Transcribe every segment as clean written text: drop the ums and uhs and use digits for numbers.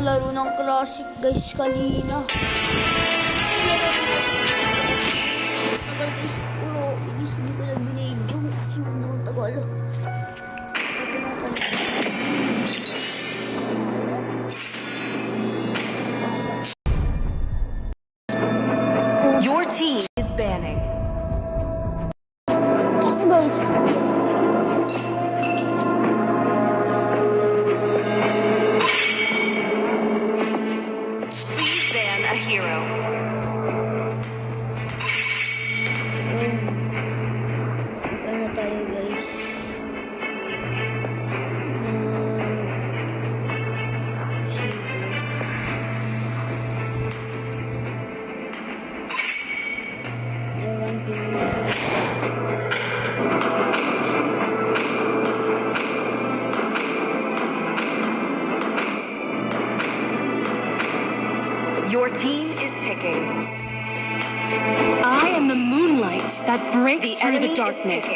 laro ng classic guys kanina. Tagal ko siguro, hindi ko na binidyo. Sobrang tagal. Your team is banning. Kasi guys, Please ban a hero. ano tayo guys? Ewan din. Your team is picking. I am the moonlight that breaks through the darkness.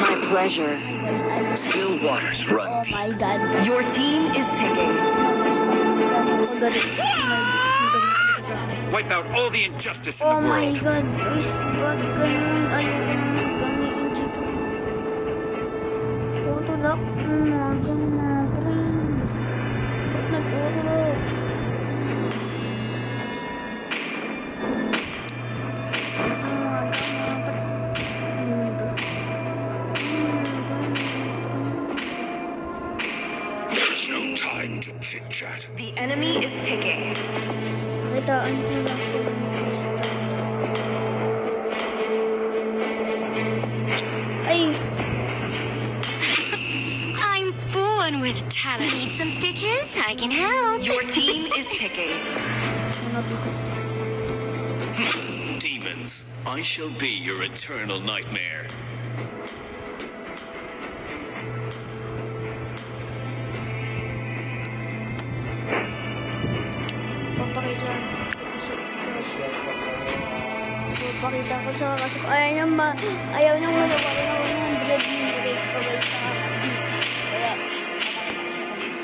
My pleasure. Guys, I just... Still waters run Oh deep. my god, guys. Your team is picking. Wipe out all the injustice in Oh the my world. god, guys, ba't ganun? Ayoko na gamitin dito. Autolock mga friend. Ba't nag-autolock? There's no time to chit-chat. The enemy is picking. Kitaan ko lang sa lista. Ay! I'm born with talent. Need some stitches? I can help. Your team is picking. Hanapin ko. Demons, I shall be your eternal nightmare. Papakita ko sa kaso ayaw niyang magawa ng 100 minute pa guys sa akin. Kaya papakita ko sa kanya.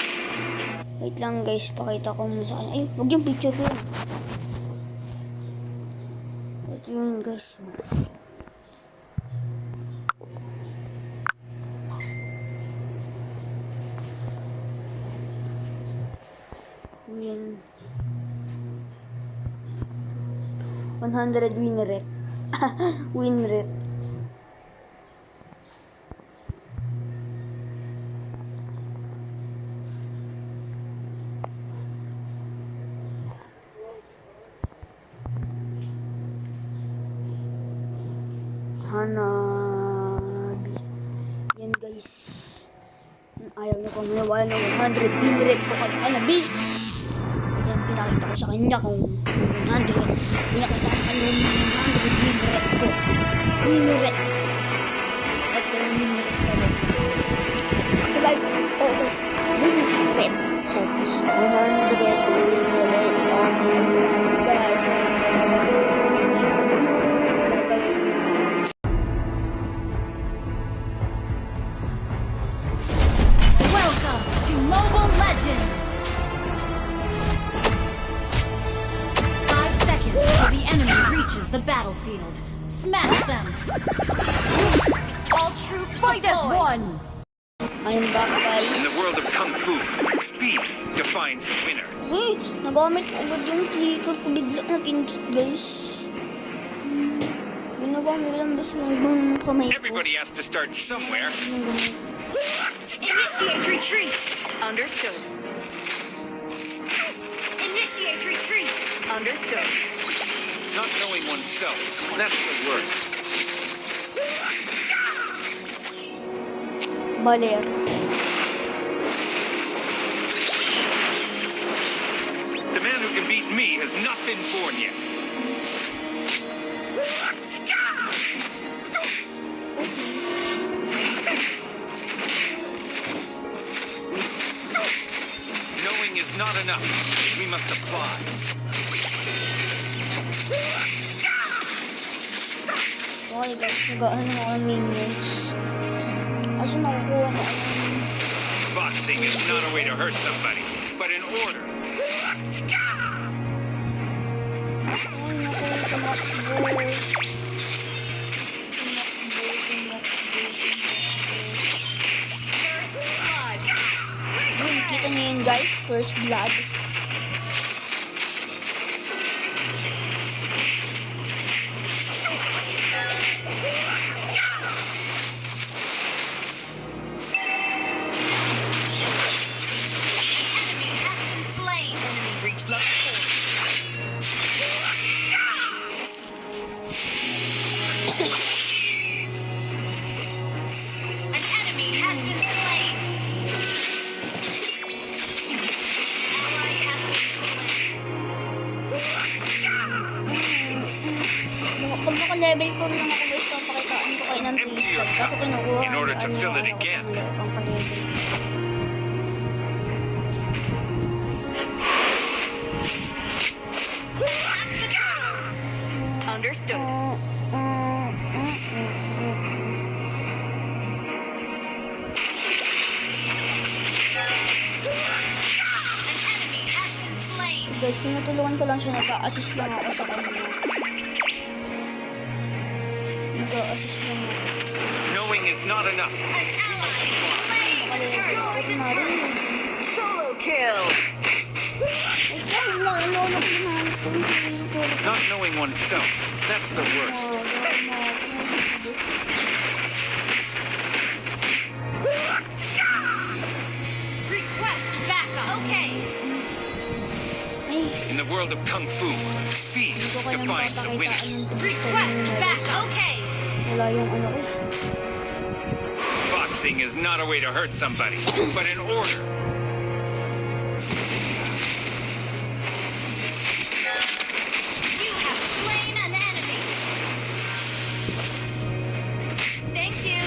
Wait lang guys, pakita ko muna sa kanya. Ay, huwag yung picture ko yun. Ito yun guys. Win 100 win rate. Win rate. Hanabi. Yan guys. Ayaw na kong nawala ng 100 win rate ko kay Hanabi. Yan, pinakita ko sa kanya kung 100. Pinakita ko sa kanya yung 100 win rate ko. Win rate. At yung win rate pa rin. So guys, win rate ko. 100 win rate. Oh my god, guys. Oh my god, guys. Welcome to Mobile Legends. 5 seconds till the enemy reaches the battlefield. Smash them. All troops fight as one. I'm back In guys. the world of Kung Fu, speed defines winner. Uy, nagamit ko agad yung clicker ko. Bigla na pindot guys. Ginagamit ko lang basta ng ibang kamay ko. Everybody has to start somewhere. Initiate retreat. Understood. Initiate retreat. Understood. Not knowing oneself, that's the worst. Baler. The man who can beat me has not been born yet. Knowing is not enough. We must apply. kayo guys. Nag-ano ako ng minions. Kaso nakukuha na ako. Boxing is not a way to hurt somebody, but in order. Ay, naku, tumakbo. First blood. Yun, kita niyo yun guys. First blood. Slain. Enemy reached level 4. An enemy has been slain. Ally has been slain. Pag naka-level 4 lang ako guys, papakitaan ko kayo ng pistol. Kaso kinukuha In order to ano, fill it ano, again. pang pa-level. Back to turtle. Understood. An enemy has been slain. Guys, tinutulungan ko lang siya. Nag-a-assist lang ako sa kanya. Nag-a-assist lang ako. Knowing is not enough. An ally is slain. Naka-level ako tinari. Solo kill. Ay, kaya lang. Ano ko hinahanap ko. Not knowing oneself. That's the worst. Request backup. Okay. Ay, In the world of Kung Fu, speed hindi ko kaya defines the winner. mapapakitaan ng pistol. Request backup. Okay. Wala yung ano ko. Boxing is not a way to hurt somebody, but in order. You have slain an enemy. Thank you.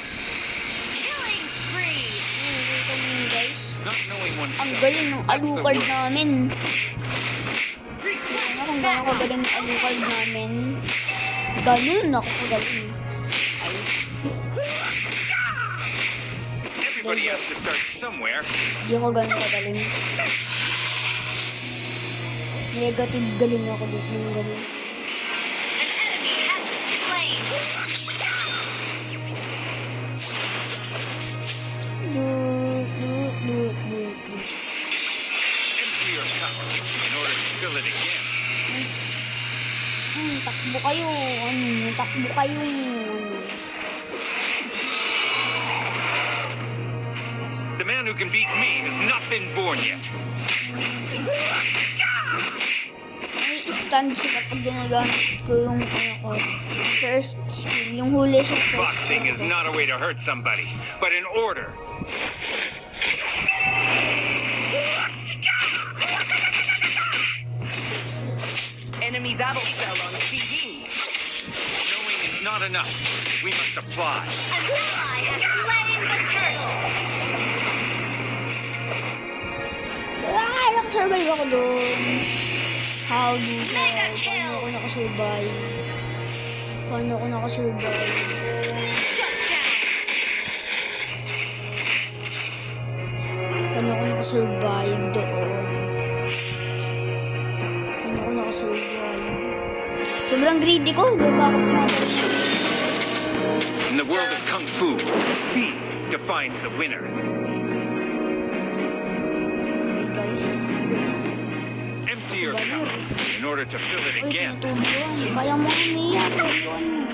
Killing spree. Guys, Not knowing ang oneself. galing ng That's the alukard worst. namin. Request Ano kung gaano backup. kagaling ng alukard namin. Ganun ako kagaling. Everybody has to start somewhere. Hindi ako ganun kagaling. Negative galing ako dito ng galing. An enemy has been slain. Empty your cup in order to fill it again. Takbo kayo. Takbo kayo. The man who can beat me has not been born yet. May stand siya kapag ginagamit ko yung ano ko. First skill. Yung huli sa first Boxing skill is ko. not a way to hurt somebody, but in order. Enemy battle spell on CD. Knowing is not enough. We must apply. An ally has slain the turtle. Ay, nakasurvive ako doon. How do you Mega Paano kill. ako nakasurvive? Paano ako nakasurvive? Shut down. Paano ako nakasurvive doon? Paano ako nakasurvive? Sobrang greedy ko. Di ba ako kumakain? In the world of Kung Fu, speed defines the winner. Guys. Empty your cup in order to fill it Uy, again. pinatubuan. Kaya mo kami yan. Tubuan mo.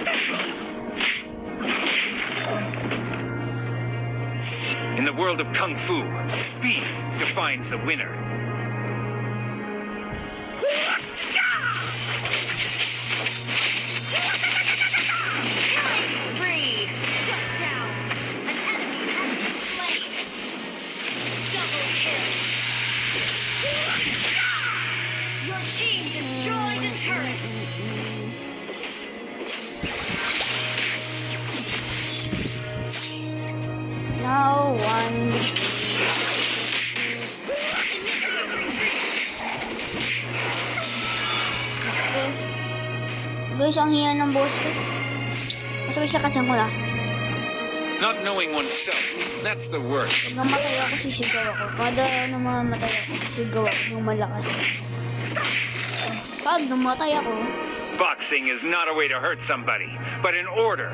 In the world of Kung Fu, speed defines the winner. Killing spree. Shut down. An enemy has been slain. Double kill. Your team destroyed a turret. Now, Guys, ang hina ng boss ko. Mas guys, lakasan ko na. Not knowing oneself, that's the worst. Pag namatay ako, sisigaw ako. Kada namamatay ako, sisigaw ako yung malakas. Pag namatay ako, Boxing is not a way to hurt somebody, but in order.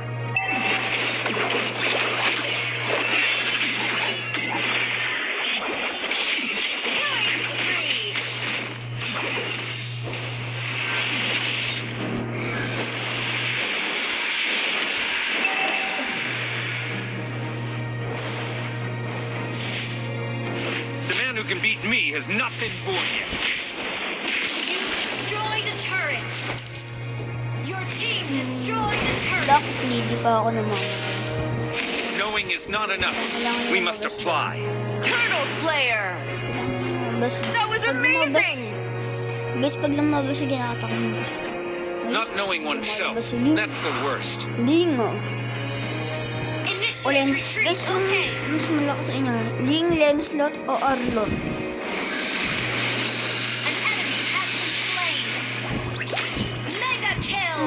Killing spree. The man who can beat me has not been born yet. You destroyed a turret. Your team destroyed a turret. luckily, di pa ako namamatay. Knowing is not enough. We must apply. Turtle Slayer! Bas, That was amazing! Guys, pag lumabas siya, ginatakin ko siya. Not knowing oneself, that's the worst. Ling, oh. O Initiate lens. retreat. Guys, Okay. mas malakas sa inyo. Ling, Lancelot, o Arlon. An enemy has been slain. Mega kill.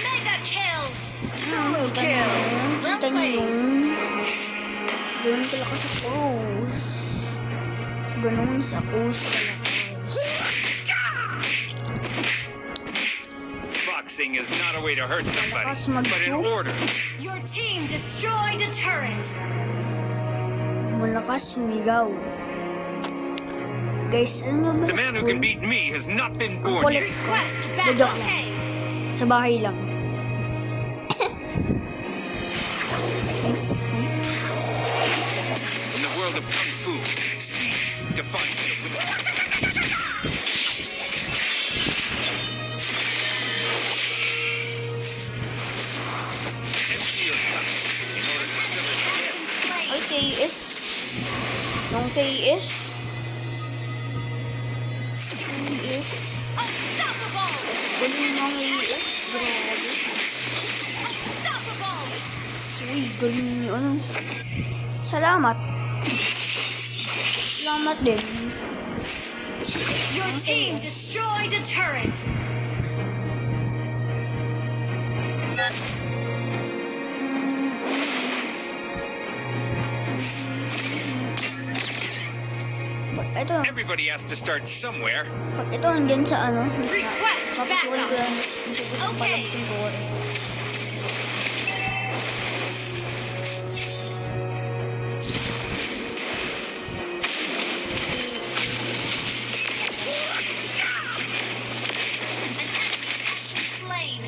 Mega kill. Solo kill! Kita niyo yung ganun kalakas sa Cruz. Ganun sa Cruz kalakas. Boxing is not a way to hurt somebody, Malakas mag-choke. but in order. Your team destroyed a turret. Malakas sumigaw. Guys, ano ba? The man who can beat me has not been born Kulit. yet. Request back. Joke lang. Okay. Sa bahay lang. In the world of Kung Fu, speed defines the winner. Empty your cup in order to fill it again. Ay, KS. Yung KS. KS. Unstoppable. Galing ng KS. Grabe. Unstoppable. Uy, galing niyo. Ano? Salamat. Salamat din. Your team destroyed a turret. Pag ito, Everybody has to start somewhere. pag ito andyan sa ano, Request papasukin ko backup. yan. Hindi ko Okay. palagsin ko rin. Slain.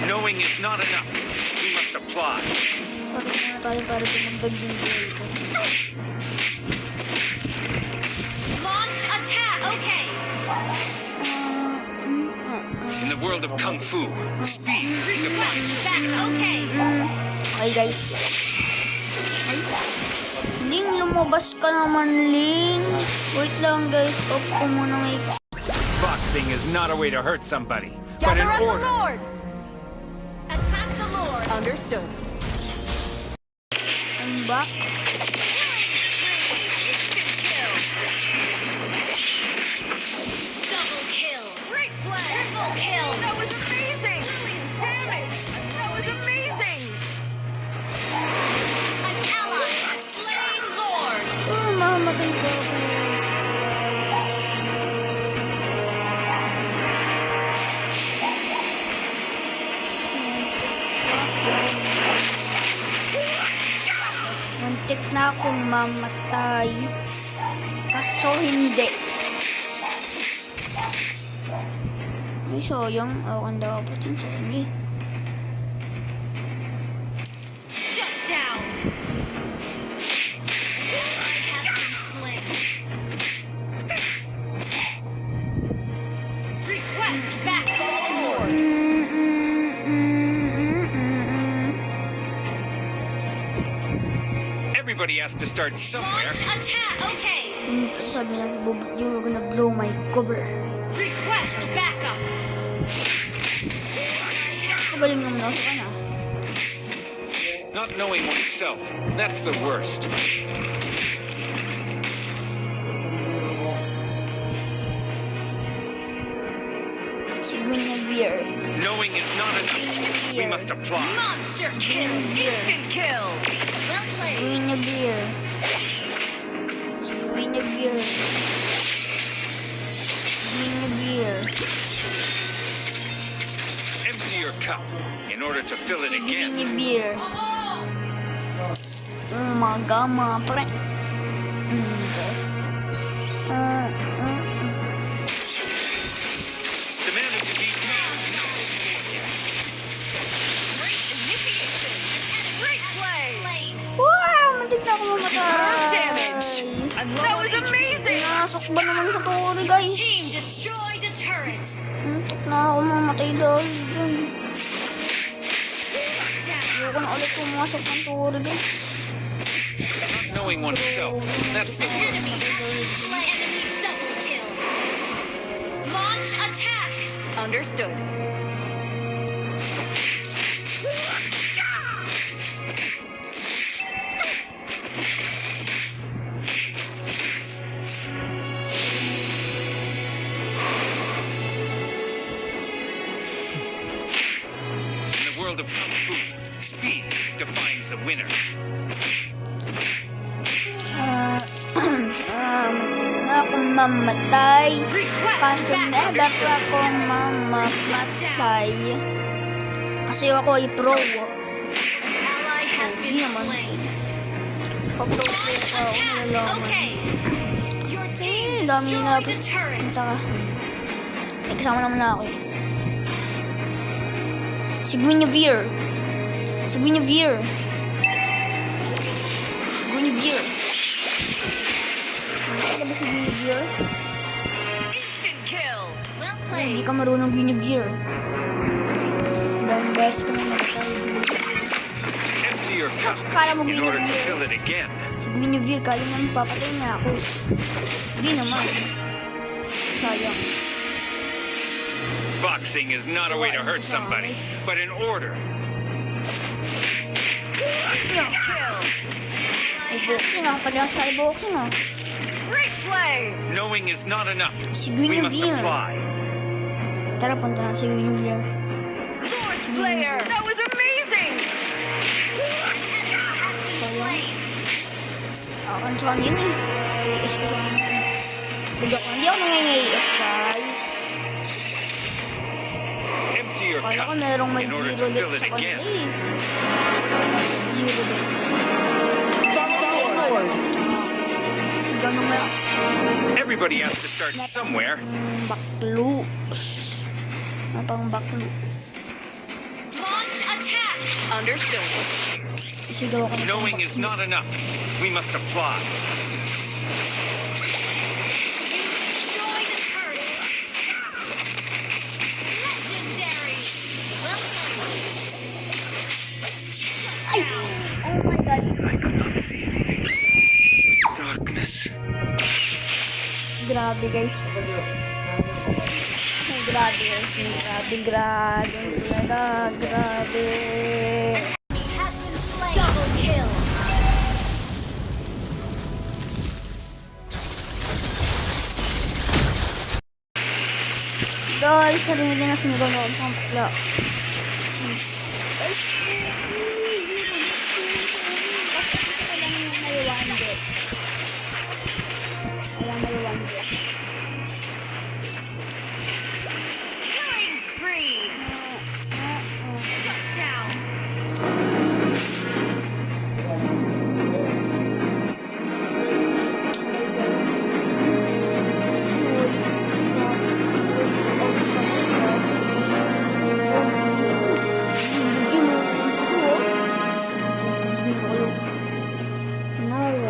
Knowing is not enough. We must apply. Parang muna tayo para tumagdag yung goal ko. Launch attack. Okay. In the world of Kung Fu, speed defines Request back. Okay. Ay guys. Ay. Ling, lumabas ka naman, Ling. Wait lang guys, off ko muna may... Boxing is not a way to hurt somebody, but in Gather up the order. Lord! Attack the Lord. Understood. I'm back. Double kill. Great play. Triple kill. That was amazing! Damn it! That was amazing! An ally has slain Lord. Oh, mamatay ko ako. Muntik na akong mamatay. Kaso hindi. Ay, sayang. Awan dapat yun sa kanya. Shut down. Ally has been slain. Request back the Lord. Everybody has to start somewhere. Launch attack. Okay. Sabi niya, you're gonna blow my cover. Request backup. galing naman ako sa kanya. Not knowing oneself, that's the worst. Si Guinevere. Knowing is not enough. We must apply. Monster kill. Instant kill. Well played. Guinevere. Si Guinevere. Guinevere. Empty your cup in order to fill it Si again. Guinevere. Umaga, mga pre. The man who defeats me is not Great initiation. Great play. Slain. Wow! Muntik na ako mamatay. Superb damage. That was amazing. Pinasok ba naman sa turi, guys? Team destroyed a turret. Muntik na ako mamatay dahil dun. Down. Ayoko na ulit pumasok ng turi, guys. Not knowing oneself, that's the worst. Enemy slay. Enemy double kill. Launch attack. Understood. In the world of Kung Fu, speed defines the winner. Muntik na akong mamatay. Request Kaso backup. never pa akong mamamatay. Kasi ako ay pro. Ally has been Hindi naman. slain. Pa-pro Launch player pa ako, attack. nalalaman. Okay. Your team Dami na destroyed a turret. Punta ka. May kasama naman na ako eh. Si Guinevere. Si Guinevere. Guinevere. Ano ba si Guinevere? Instant kill. Well Hindi played. ka marunong Guinevere. Dahil best ka naman tayo. Empty your cup Kala mo in order to Guinevere. fill it again. Si Guinevere, kala naman papatay niya ako. Hindi naman. Sayang. Boxing is not a way to hurt somebody, but in order. Kill. Ay, boxing ah. Pwede lang sa boxing ah. Great play. Knowing is not enough. Si We must Guinevere. apply. Tara, punta na si Guinevere. Sword Slayer. That was amazing. Sayang. Akan sa kanina eh. AS ko sa kanina. Hindi ako nangyayaas, guys. Empty your Kala cup ko merong may in order zero to ulit fill it sa kanila again. eh. Zero ulit. Si ganun may Everybody has to start somewhere. baklo. Ano pang baklo? Launch attack. Understood. Isigaw ako ng Knowing is baklo. not enough. We must apply. Destroy the turret. Legendary. Well played. Ay! Oh my God. Darkness. Grabe guys. Ay, grabe guys. Grabe, grabe. Grabe. Has been slain. Double kill. Guys, narinig niyo na sinigaw na ako ng bakla. Killing spree. Shut down.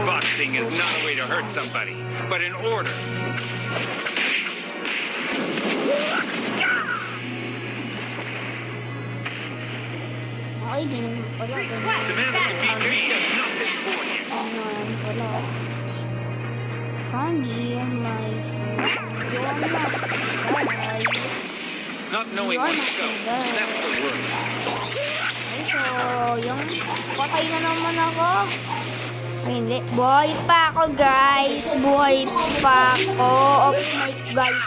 Boxing is not a way to hurt somebody, but in order. Ay, di naman pala. Request The man who backup. defeats me has not been born yet. Ayan pala. Candy, my friend. You're not. Bye. Not knowing oneself, that's the worst. Ay, so, yung patay na naman ako. Ay, hindi. Buhay pa ako, guys. Buhay pa ako. Oh my guys.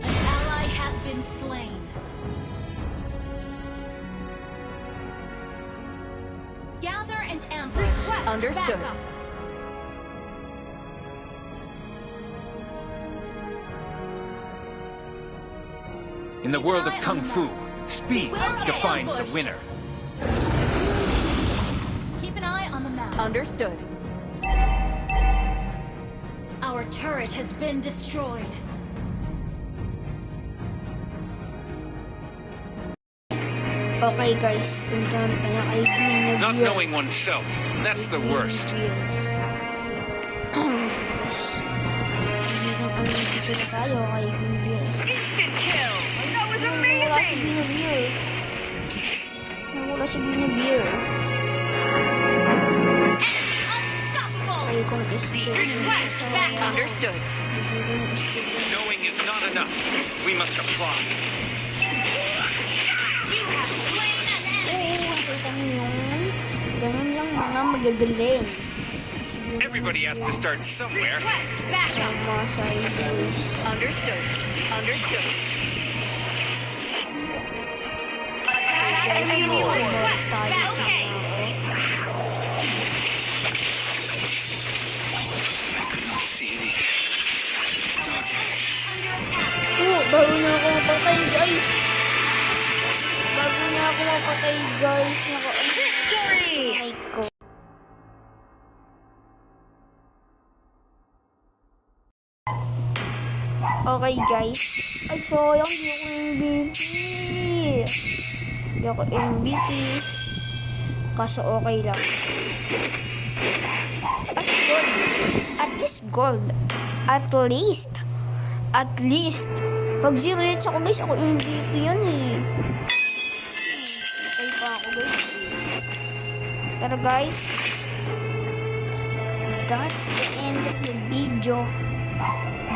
An ally has been slain. Gather and ambush. Request Understood. backup. In the world of Kung Fu, speed defines the winner. Keep an eye on the map. Understood. Our turret has been destroyed. Okay, guys. Punta na tayo kay Guinevere. Not knowing oneself, that's the worst. Dito na tayo kay Guinevere. Instant kill. That was Wala si amazing. Guinevere. Wala si Guinevere. Unstoppable. Ay, kung Request backup. Understood. Knowing is not enough. We must apply. You have slain an enemy. Oo, nakita niyo yun. Ganun lang mga magagaling. Everybody has to start somewhere. Request backup. Sama sa guys. Understood. Understood. Attack enemy request backup. Okay. See any dogs? Under attack. Bago na ako mapatay, guys. Bago na ako mapatay, guys. Victory! Ay ko. Okay, guys. Ay, sayang. Hindi ako MVP. Hindi ako MVP. Kaso okay lang. At least gold. At least. At least. Pag 0 hits ako, guys, ako MVP yan eh. Okay pa ako, guys. Pero guys, that's the end of the video.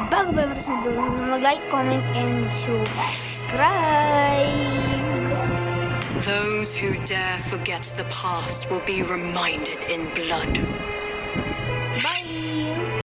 Bago ba naman sa video, mag-like, comment, and subscribe. Those who dare forget the past will be reminded in blood. Bye!